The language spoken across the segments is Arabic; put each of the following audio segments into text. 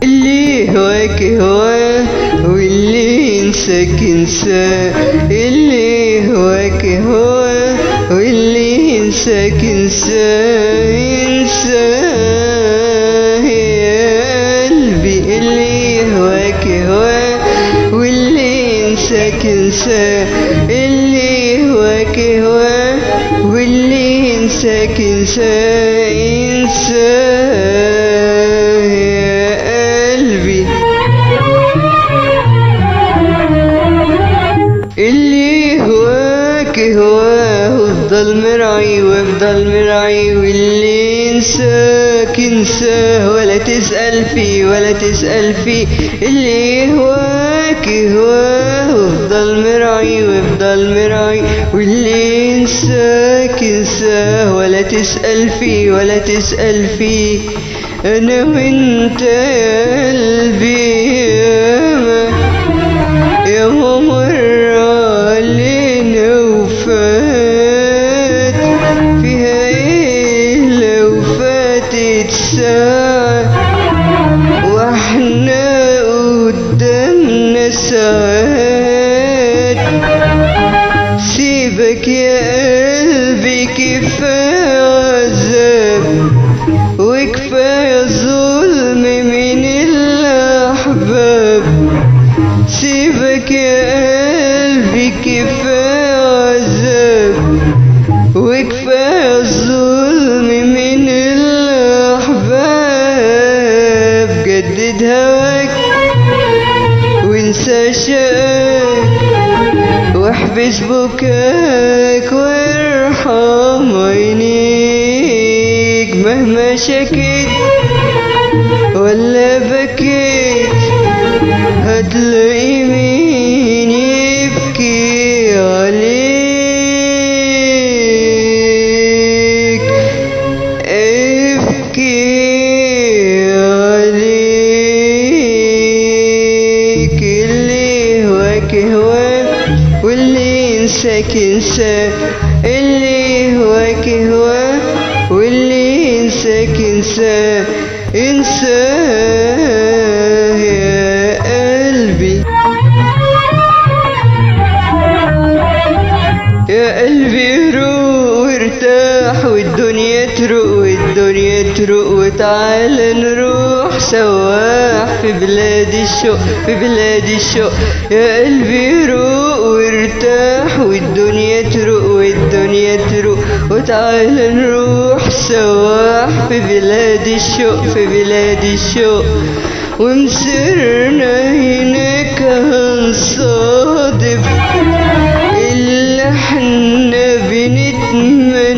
اللي هواك هواه واللي ينساك ينساه، اللي هواك هواه واللي ينساك ينساه ينساه يا قلبي. اللي هواك هواه واللي ينساك ينساه، اللي هواك هواه واللي ينساك ينساه ينساه يا قلبي. اللي هواك هواه وافضل مرعي وافضل مرعي، واللي ينساك ينساه ولا تسأل فيه ولا تسأل فيه. اللي هواك هواه وافضل مرعي وافضل مرعي، واللي ينساك ينساه ولا تسأل فيه ولا تسأل فيه. أنا وانت يا قلبي ياما مر علينا وفات، فيها ايه لو فاتت ساعة واحنا قدامنا ساعات. سيبك يا قلبي كفاية عذاب وكفاية ظلم من الأحباب. سيبك يا قلبي كفاية عذاب وكفاية ظلم من الأحباب. جدد هواك وانسى شقاك واحبس بكاك وارحم عينيك. مهما شكيت ولا بكيت هتلاقي مين يبكي عليك، ابكي عليك. اللي هواك هواه واللي ينساك ينساه، اللي هواك هواه واللي ينساك ينساه ينساه يا قلبي. يا قلبي روق وارتاح والدنيا تروق والدنيا تروق، وتعالى نروح سواح في بلاد الشوق في بلاد الشوق. يا قلبي روق وارتاح والدنيا تروق والدنيا تروق، وتعالى نروح سواح في بلاد الشوق في بلاد الشوق. ومسرنا هناك هنصادف اللي احنا بنتمناه،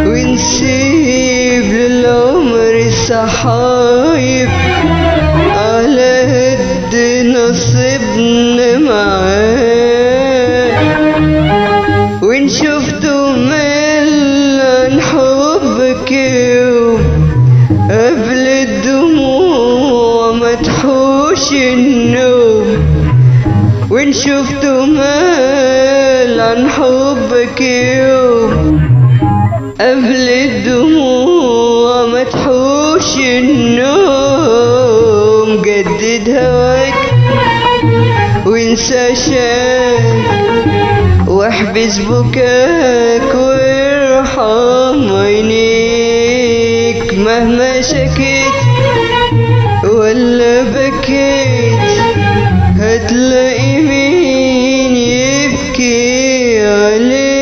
ونسيب للعمر الصحايب على قد نصيبنا معاه. وإن شفتوا مال عن حبك يوم قبل الدموع ما تحوش النوم. وإن شفتوا مال عن حبك يوم قبل الدموع ما تحوش النوم. جدد هواك وانسى شاك واحبس بكاك وارحم عينيك. مهما شكيت ولا بكيت هتلاقي مين يبكي عليك،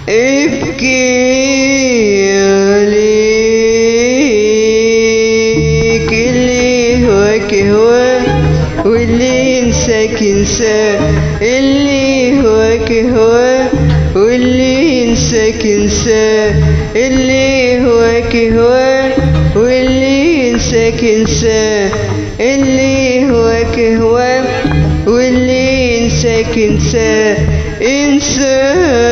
ابكي عليك. اللي هواك هواه واللي ينساك ينساه، اللي هواك هواه واللي ينساك ينساه، اللي هواك هواه واللي ينساك ينساه، اللي هواك هواه واللي ينساك ينساه ينساه.